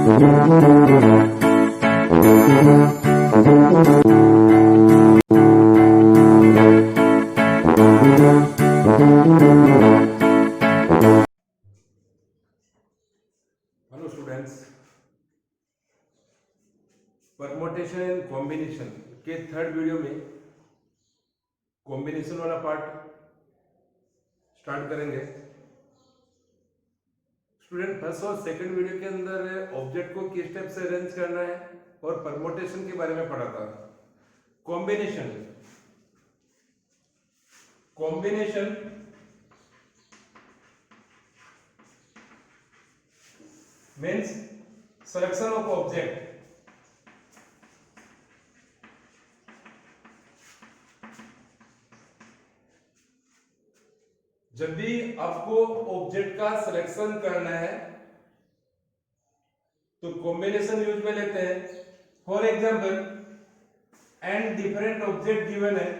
Hello students, permutation and combination के third video में combination वाला पार्ट स्टार्ट करेंगे। स्टूडेंट फर्स्ट और सेकंड वीडियो के अंदर ऑब्जेक्ट को किस स्टेप से अरेंज करना है और परमोटेशन के बारे में पढ़ा था। Combination combination means selection of object. जब भी आपको ऑब्जेक्ट का सिलेक्शन करना है तो कॉम्बिनेशन यूज में लेते हैं। For example, n different object given है,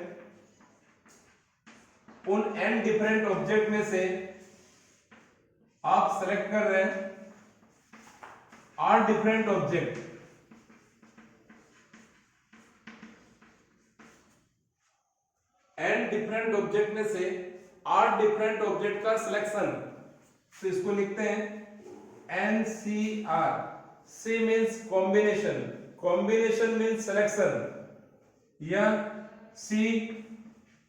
उन n डिफरेंट ऑब्जेक्ट में से आप सेलेक्ट कर रहे हैं 8 different object. n different object में से 8 डिफरेंट ऑब्जेक्ट का सिलेक्शन, तो इसको लिखते हैं NCR। C means combination, combination means selection, या C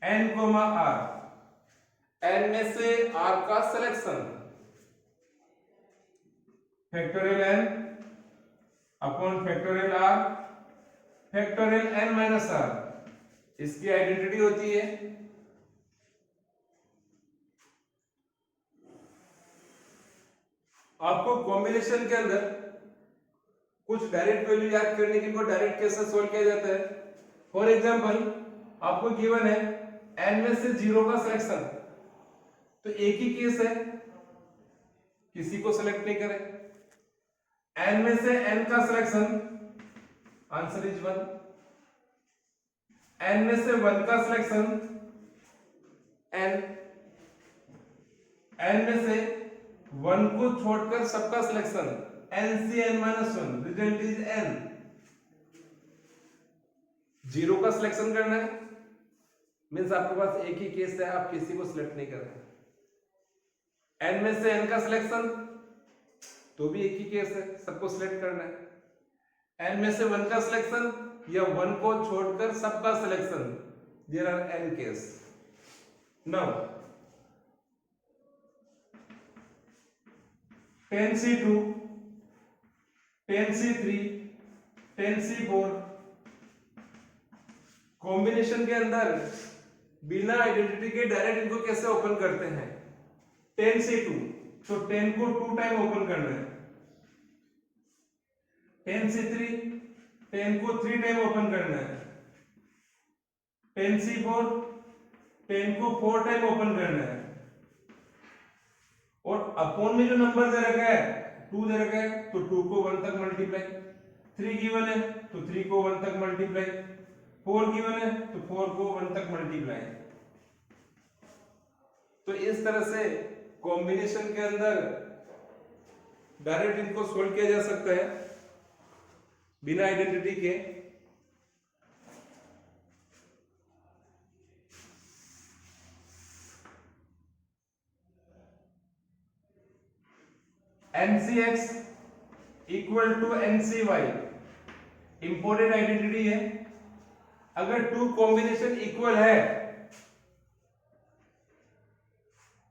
N, R, N में से R का selection, factorial N upon factorial R factorial N minus R, इसकी आइडेंटिटी होती है। आपको कॉम्बिनेशन के अंदर कुछ डायरेक्ट वैल्यू याद करने की, को डायरेक्ट कैसे सोल्व किया जाता है। फॉर एग्जांपल, आपको गिवन है n में से 0 का सिलेक्शन, तो एक ही केस है, किसी को सिलेक्ट नहीं करें। n में से n का सिलेक्शन, आंसर इज 1। n में से 1 का सिलेक्शन n, n में से 1 को छोड़कर सबका selection NCN-1, result is n। 0 का सिलेक्शन करना है मीन्स आपके पास एक ही केस है, आप किसी को सिलेक्ट नहीं कर रहे। n में से n का सिलेक्शन, तो भी एक ही केस है, सबको सिलेक्ट करना है। n में से 1 का सिलेक्शन या 1 को छोड़कर सबका selection, there are n case. Now 10C2, 10C3, 10C4 combination के अंदर बिना आइडेंटिटी के डायरेक्ट इनको कैसे ओपन करते हैं। 10C2, तो 10 को 2 टाइम ओपन करना है। 10C3, 10 को 3 टाइम ओपन करना है। 10C4, 10 को 4 टाइम ओपन करना है। और अपॉन में जो नंबर दे रखा है 2 दे रखा है, तो 2 को 1 तक मल्टीप्लाई, 3 गिवन है तो 3 को 1 तक मल्टीप्लाई, 4 गिवन है तो 4 को 1 तक मल्टीप्लाई। तो इस तरह से कॉम्बिनेशन के अंदर डायरेक्ट इनको सोल्व किया जा सकता है बिना आइडेंटिटी के। NCX equal to NCY important identity है। अगर 2 कॉम्बिनेशन इक्वल है,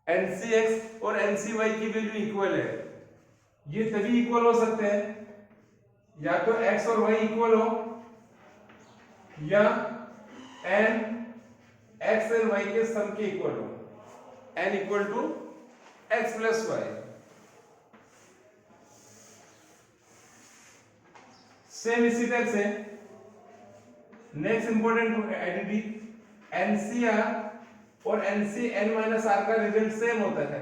NCX और NCY की वैल्यू इक्वल है, ये तभी इक्वल हो सकते हैं या तो X और Y इक्वल हो, या N X और Y के सम के इक्वल हो, N equal to X plus Y। Same इसी टाइप से नेक्स्ट इंपॉर्टेंट आइडेंटिटी NCR और NCN-R का रिजल्ट सेम होता है।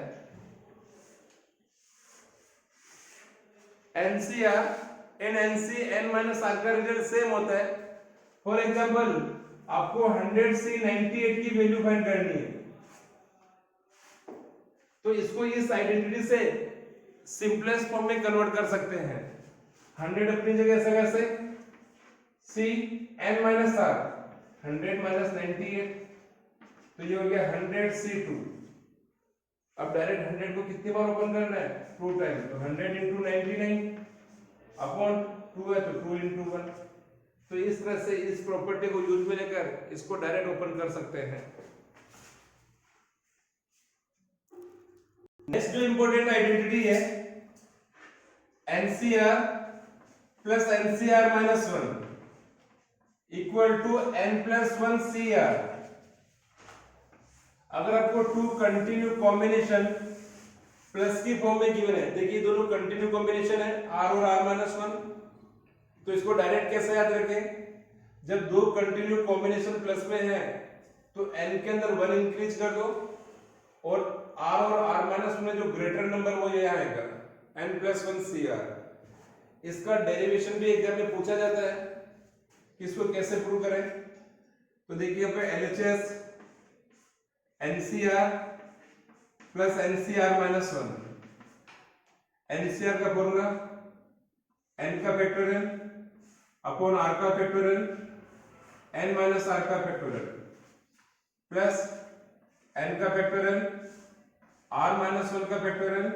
NCR एंड NCN-R का रिजल्ट सेम होता है। फॉर एग्जांपल, आपको 100C98 की वैल्यू फाइंड करनी है, तो इसको इस आइडेंटिटी से सिंपलेस्ट फॉर्म में कन्वर्ट कर सकते हैं। 100 अपनी जगह ऐसा कैसे c n minus r 100 minus 98 तो ये हो गया 100 c2। अब डायरेक्ट 100 को कितनी बार ओपन करना है 2 टाइम तो 100 into 99 अपॉन 2 है तो 2 into 1। तो इस तरह से इस प्रॉपर्टी को यूज में लेकर इसको डायरेक्ट ओपन कर सकते हैं। नेक्स्ट जो इंपॉर्टेंट आइडेंटिटी है NCR plus NCR minus 1 equal to n plus 1 CR। अगर आपको टू कंटिन्यू कॉम्बिनेशन प्लस की फॉर्म में गिवन है, देखिए दोनों कंटिन्यू कॉम्बिनेशन है r और r माइनस 1, तो इसको डायरेक्ट कैसे याद रखें, जब दो कंटिन्यू कॉम्बिनेशन प्लस में है तो n के अंदर 1 इंक्रीज कर दो और r और r माइनस में जो ग्रेटर नंबर वो ये आएगा n प्लस 1 CR। इसका डेरिवेशन भी एग्जाम में पूछा जाता है कि इसको कैसे प्रूव करें। तो देखिए यहाँ पे LHS NCR plus NCR minus 1। NCR का फॉर्मूला n का फैक्टोरियल अपॉन r का फैक्टोरियल n माइनस r का फैक्टोरियल प्लस n का फैक्टोरियल r माइनस 1 का फैक्टोरियल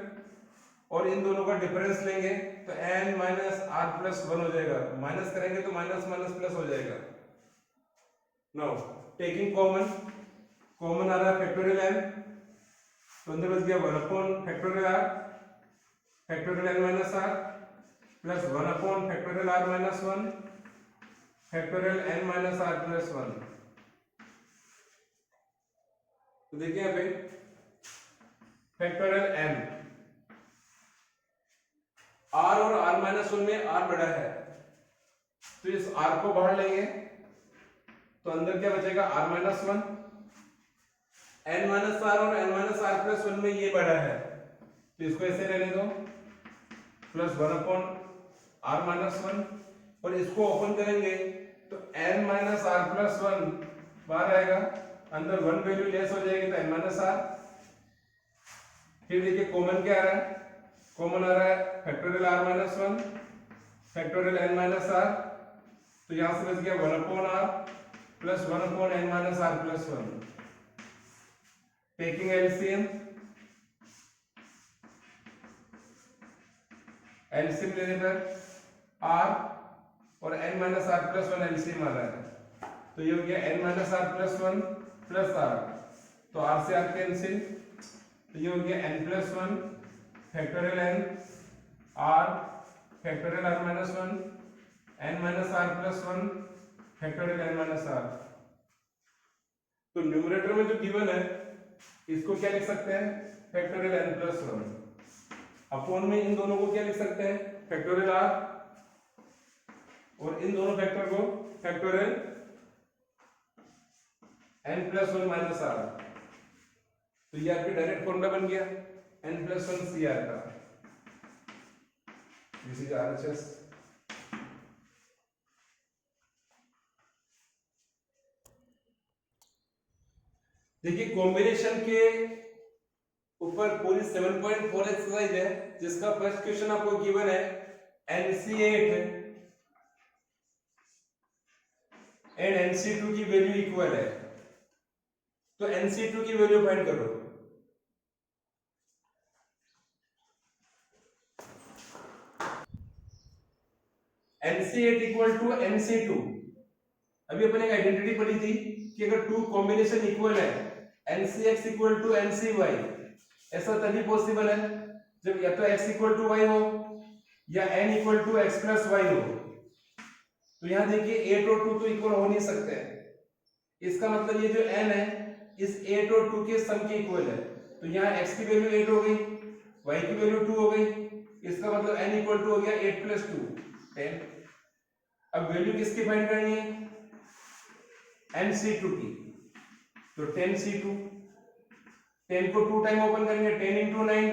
और इन दोनों का डिफरेंस लेंगे तो n माइनस r प्लस 1 हो जाएगा, माइनस करेंगे तो माइनस माइनस प्लस हो जाएगा। नाउ टेकिंग कॉमन आ रहा है फैक्टोरियल n तो अंदर बच गया 1 upon factorial r factorial n minus r plus 1 upon factorial r minus 1 factorial n minus r plus 1। तो देखिए यहाँ पे फैक्टोरियल n r और r माइनस 1 में r बड़ा है तो इस r को बाहर लेंगे तो अंदर क्या बचेगा r minus 1 n minus r और n माइनस r प्लस 1 में ये बड़ा है तो इसको ऐसे रहने दो प्लस 1 अपॉन r माइनस 1 और इसको ओपन करेंगे तो n माइनस r प्लस 1 बाहर आएगा, अंदर 1 वैल्यू लेस हो जाएगी तो n माइनस r। फिर देखिए कॉमन क्या आ रहा है, कॉमन आ रहा है factorial r minus 1 factorial n minus r तो यहां से बच गया 1 upon r plus 1 upon n minus r plus 1। Taking LCM लेने पर r और n minus r plus 1 LCM आ रहा है तो ये हो गया n minus r plus 1 plus r तो r से r कैंसिल तो ये हो गया n plus 1 factorial n r factorial r minus 1 n minus r plus 1 factorial n minus r। तो न्यूमरेटर में जो गिवन है इसको क्या लिख सकते हैं फैक्टोरियल n प्लस 1 अपॉन में इन दोनों को क्या लिख सकते हैं फैक्टोरियल r और इन दोनों फैक्टर को factorial n plus 1 minus r। तो ये आपके डायरेक्ट फॉर्मूला बन गया n प्लस 1 CR का। This is RHS। देखिए कॉम्बिनेशन के ऊपर पूरी 7.4 एक्सरसाइज है जिसका फर्स्ट क्वेश्चन आपको गिवन है NC8 एंड NC2 की वैल्यू इक्वल है तो NC2 की वैल्यू फाइंड करो। NC8 equal to NC2। अभी अपन एक आइडेंटिटी पढ़ी थी कि अगर टू कॉम्बिनेशन इक्वल है NCX इक्वल टू NCY, ऐसा तभी पॉसिबल है जब या तो x इक्वल टू y हो या n equal to x plus y हो। तो यहां देखिए 8 और 2 तो इक्वल हो नहीं सकते, इसका मतलब ये जो n है इस 8 और 2 के सम के इक्वल है। तो यहाँ x की वैल्यू 8 हो गई, y की वैल्यू 2 हो गई, इसका मतलब n इक्वल टू हो गया 8 प्लस 2 10। अब वैल्यू किसकी फाइंड करनी है NC2 की, तो 10C2 10 को 2 टाइम ओपन करेंगे 10 into 9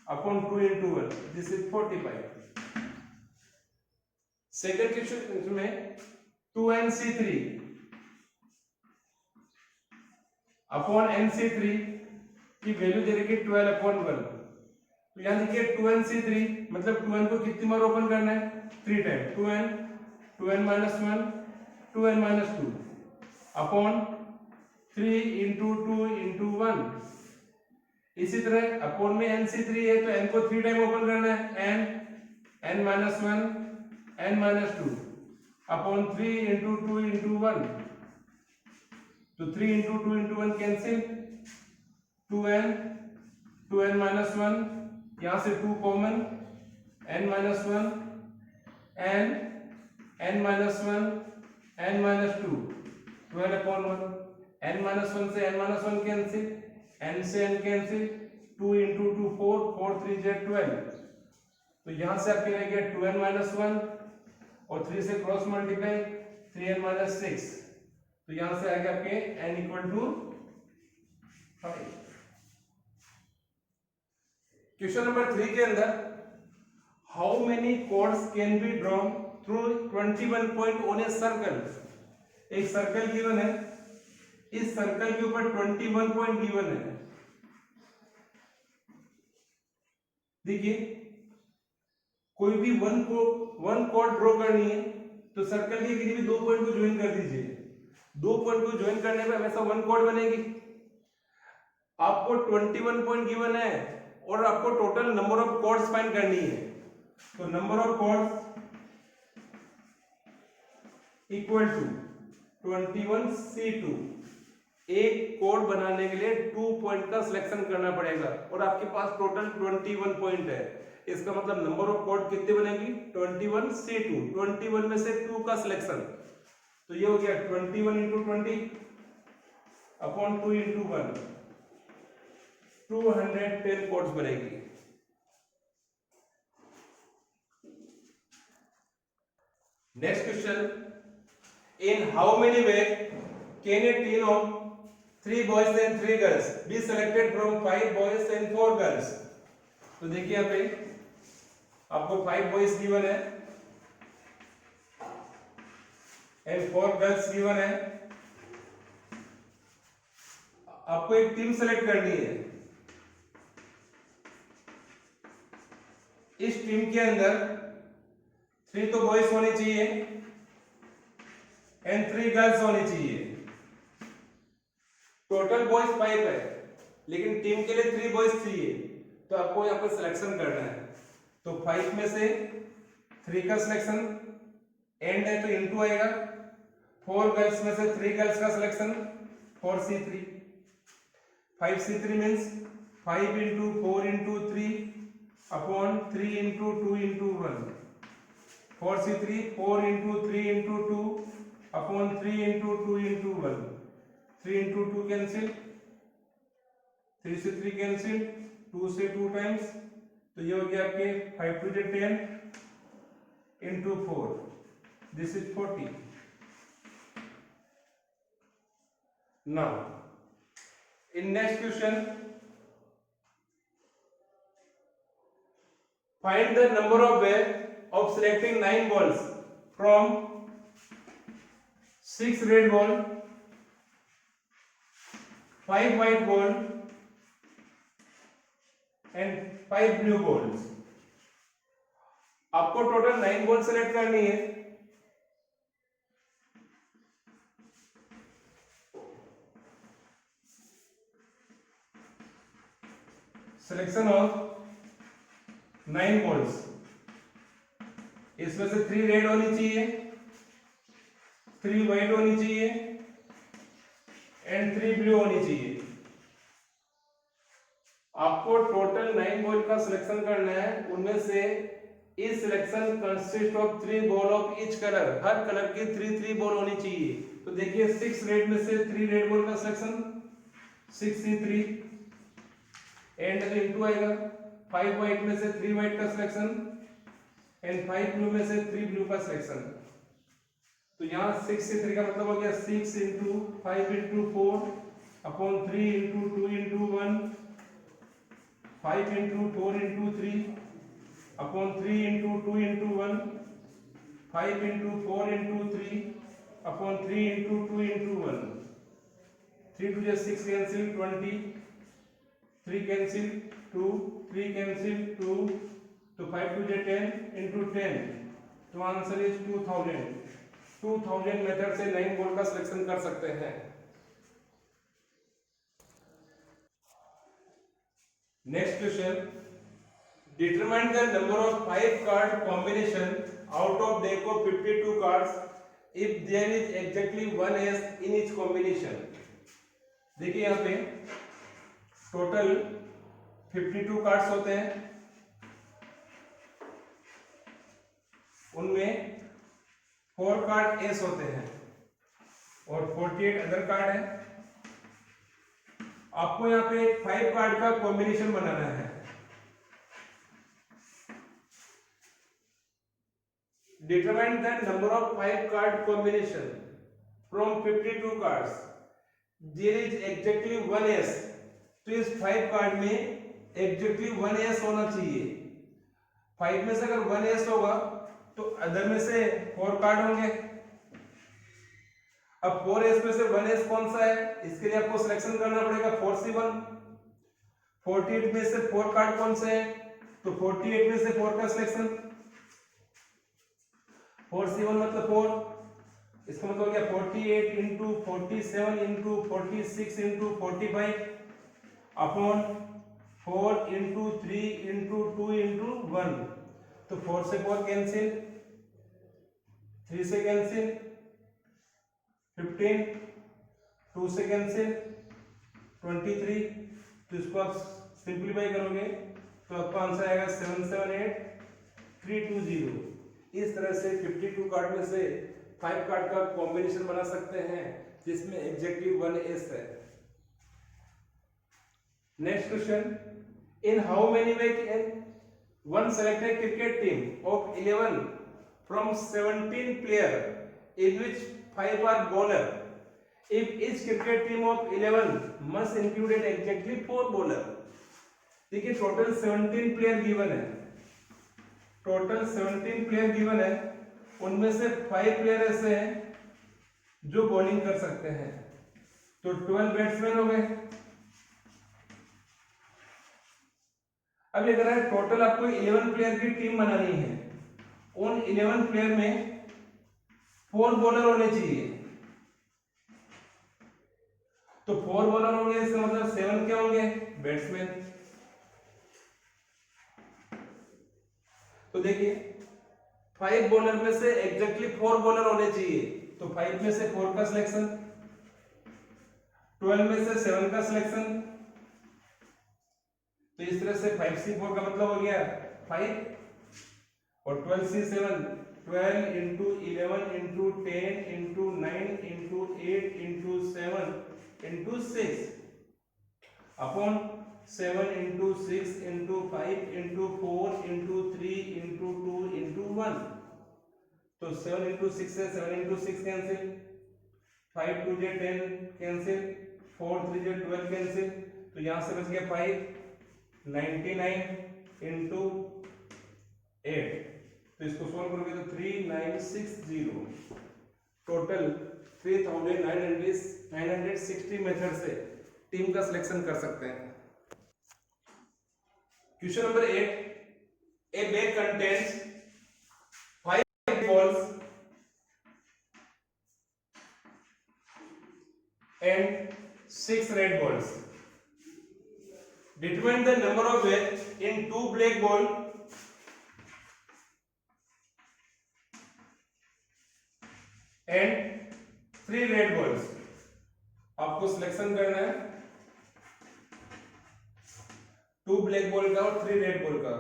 upon 2 into 1 this is 45। Second question में 2NC3 अपॉन NC3 की वैल्यू दे रखी 12 अपॉन 1 तो यहाँ देखिए 2nc3 मतलब 2n को कितनी बार ओपन करना है 3 time 2n minus 1 2n minus 2 upon 3 into 2 into 1। इसी तरह अपॉन में nc3 है तो n को 3 टाइम ओपन करना है n minus 1 n minus 2 upon 3 into 2 into 1। तो 3 into 2 into 1 cancel 2n minus 1 यहां से 2 common n minus 1 n minus 1 n minus 2 12 upon 1 n minus 1 से n minus 1 कैंसिल n से n कैंसिल 2 into 2 4 4 3 z 12। तो यहां से आपके रह गया 2n minus 1 और 3 से क्रॉस मल्टीप्लाई 3n minus 6। तो यहां से आ गया आपके n equal to 5। Question number 3 के अंदर how many chords can be drawn through 21 point on a circle. एक सर्कल गिवन है, इस सर्कल के ऊपर 21 पॉइंट गिवन है। देखिए कोई भी वन कॉर्ड ड्रॉ करनी है तो सर्कल के किसी भी 2 पॉइंट को ज्वाइन कर दीजिए। 2 पॉइंट को ज्वाइन करने पे हमेशा वन कॉर्ड बनेगी। आपको 21 पॉइंट गिवन है और आपको total number of chords find करनी है। तो number of chords equal to 21c2। एक कॉर्ड बनाने के लिए 2 पॉइंट का सिलेक्शन करना पड़ेगा और आपके पास टोटल 21 पॉइंट है। इसका मतलब नंबर ऑफ कॉर्ड कितने बनेगी 21c2। 21 में से 2 का सिलेक्शन, तो ये हो गया 21 into 20 अपॉन 2 into 1 210 कॉर्ड्स बनेगी। Next question, in how many way can a team of 3 boys and 3 girls be selected from 5 boys and 4 girls. तो देखिए यहाँ पे आपको 5 बॉयज गिवन है एंड 4 गर्ल्स गिवन है। आपको एक टीम सेलेक्ट करनी है। इस टीम के अंदर 3 तो बॉयज होने चाहिए एंड 3 गर्ल्स होनी चाहिए। टोटल बॉयज 5 है लेकिन टीम के लिए 3 बॉयज चाहिए, तो आपको यहाँ पर सिलेक्शन करना है। तो 5 में से 3 का सिलेक्शन, एंड है तो इनटू आएगा। 4 गर्ल्स में से 3 गर्ल्स का selection 4c3। 5c3 means 5 into 4 into 3 upon 3 into 2 into 1। 4c3 4 into 3 into 2 upon 3 into 2 into 1। 3 into 2 cancel, 3 से 3 कैंसिल, 2 से 2 टाइम्स, तो ये हो गया आपके 5 to the 10 into 4, this is 40। Now in next question find the number of way of selecting 9 balls from 6 red ball, 5 white ball and 5 blue balls। आपको total 9 ball select करनी है। सिलेक्शन ऑफ 9 बॉल्स, इसमें से 3 red होनी चाहिए, 3 white होनी चाहिए and 3 blue होनी चाहिए। आपको टोटल 9 बॉल का सिलेक्शन करना है। उनमें से इस selection consist of 3 ball of each colour. Her colour की 3 बॉल होनी चाहिए। तो देखिए 6 रेड में से 3 रेड बॉल का सिलेक्शन 6c3 एंड इनटू आएगा। 5 व्हाइट में से 3 व्हाइट का सिलेक्शन एंड 5 ब्लू में से 3 ब्लू का सिलेक्शन। तो यहाँ 6 से 3 का मतलब हो गया 6 into 5 into 4 upon 3 into 2 into 1, 5 into 4 into 3 upon 3 into 2 into 1, 5 into 4 into 3 upon 3 into 2 into 1। 3 to 6 cancel 20, 3 cancel 2 3 cancel 2, तो 5 2 जे 10 into 10, तो आंसर इज 2000 मेथड से 9 बॉल का सिलेक्शन कर सकते हैं। Next question, determine the number of 5 card combination out of deck of 52 cards if there is exactly one S in each combination। देखिए यहाँ पे टोटल 52 कार्ड्स होते हैं, उनमें 4 कार्ड एस होते हैं और 48 अदर कार्ड है। आपको यहाँ पे 5 कार्ड का कॉम्बिनेशन बनाना है। Determine the number of 5 card combination from 52 cards there is exactly 1 ace. तो इस 5 कार्ड में एग्जैक्टली 1 एस होना चाहिए। 5 में से अगर 1 एस होगा तो अदर में से 4 कार्ड होंगे। अब 4 एस में से 1 एस कौन सा है, इसके लिए आपको सिलेक्शन करना पड़ेगा 4C1। 48 में से 4 कार्ड कौन से हैं, तो 48 में से 4 का सिलेक्शन। 4C1 मतलब 4, इसका मतलब क्या 48 into 47 into 46 into 45 upon 4 into 3 into 2 into 1। तो 4 से 4 कैंसिल, 3 से कैंसिल 15, 2 से कैंसिल 23। तो इसको आप सिंप्लीफाई करोगे तो आपका आंसर आएगा 778320। इस तरह से 52 कार्ड में से 5 कार्ड का कॉम्बिनेशन बना सकते हैं जिसमें एग्जैक्टली 1 एस है। Next question, in how many way can one selected cricket team of 11 from 17 player in which 5 are bowler if each cricket team of 11 must include exactly 4 bowler। देखिए total 17 player given है, total 17 player given है, उनमें से 5 player ऐसे हैं जो bowling कर सकते हैं। तो 12 बैट्समैन हो गए। अब अगर है टोटल आपको 11 प्लेयर की टीम बनानी है, उन 11 प्लेयर में 4 बॉलर होने चाहिए। तो 4 बॉलर होंगे, इसका मतलब 7 क्या होंगे, बैट्समैन। तो देखिए 5 बॉलर में से एग्जैक्टली 4 बॉलर होने चाहिए, तो 5 में से 4 का सिलेक्शन, 12 में से 7 का सिलेक्शन। तो इस तरह से 5C4 का मतलब हो गया 5 और 12C7 12 into 11 into 10 into 9 into 8 into 7 into 6 upon 7 into 6 into 5 into 4 into 3 into 2 into 1। तो 7 इंटू 6 से 7 इंटू 6 कैंसिल, 5 2 जे 10 कैंसिल, 4 3 जे 12 कैंसिल। तो यहां से बच गया 5 99 इंटू 8। तो इसको सॉल्व करोगे तो 3960। टोटल 3960 मेथड से टीम का सिलेक्शन कर सकते हैं। Question number 8, A bag contains 5 balls and 6 red balls। Determine the number of balls in 2 black ball and 3 red balls। आपको सिलेक्शन करना है 2 ब्लैक बॉल का और 3 रेड बॉल का।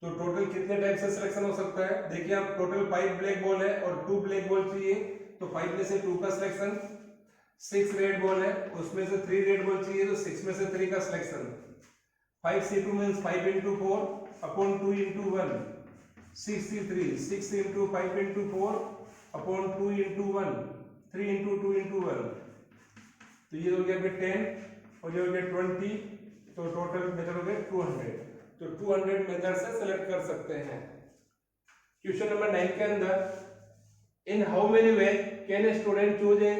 तो टोटल कितने टाइप से सिलेक्शन हो सकता है, देखिए आप टोटल 5 ब्लैक बॉल है और 2 ब्लैक बॉल चाहिए, तो 5 में से 2 का सिलेक्शन। 6 रेड बॉल है, उसमें से 3 रेड बॉल चाहिए, तो 6 में से 3 का selection. 5C2 means 5 into 4 upon 2 into 1। 6C3 6 into 5 into 4 upon 2 into 1, 3 into 2 into 1। तो ये हो गया फिर 10 और ये हो गया 20, तो टोटल मेथड हो गया 200। तो 200 मेथड से सेलेक्ट कर सकते हैं। क्वेश्चन नंबर 9 के अंदर, in how many way can a student choose a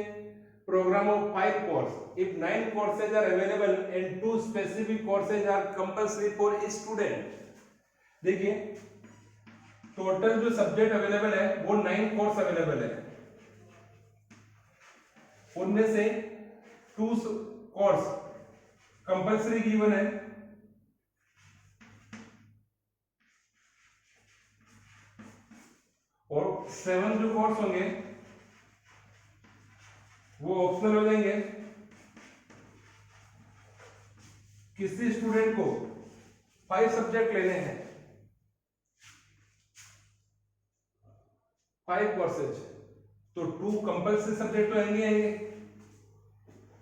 program of 5 course. If 9 courses are available and 2 specific courses are compulsory for each student. देखिए टोटल जो सब्जेक्ट अवेलेबल है वो 9 कोर्स अवेलेबल है, उनमें से 2 course compulsory given है और 7 जो कोर्स होंगे वो ऑप्शनल हो जाएंगे। किसी स्टूडेंट को 5 सब्जेक्ट लेने हैं, 5 कोर्सेज, तो 2 कंपल्सरी सब्जेक्ट तो आएंगे,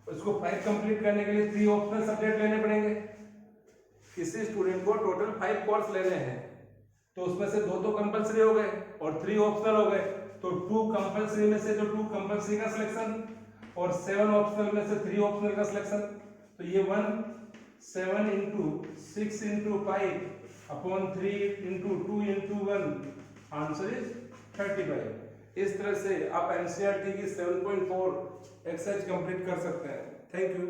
उसको 5 कंप्लीट करने के लिए 3 ऑप्शनल सब्जेक्ट लेने पड़ेंगे। किसी स्टूडेंट को टोटल 5 कोर्स लेने हैं तो उसमें से 2 तो कंपल्सरी हो गए और 3 ऑप्शनल हो गए, तो 2 कंपल्सरी में से जो 2 कंपल्सरी का सिलेक्शन और 7 ऑप्शनल में से 3 ऑप्शनल का सिलेक्शन। तो ये 7 into 6 into 5 upon 3 into 2 into 1, answer is 35। इस तरह से आप एनसीईआरटी की 7.4 एक्सरसाइज कंप्लीट कर सकते हैं। Thank you.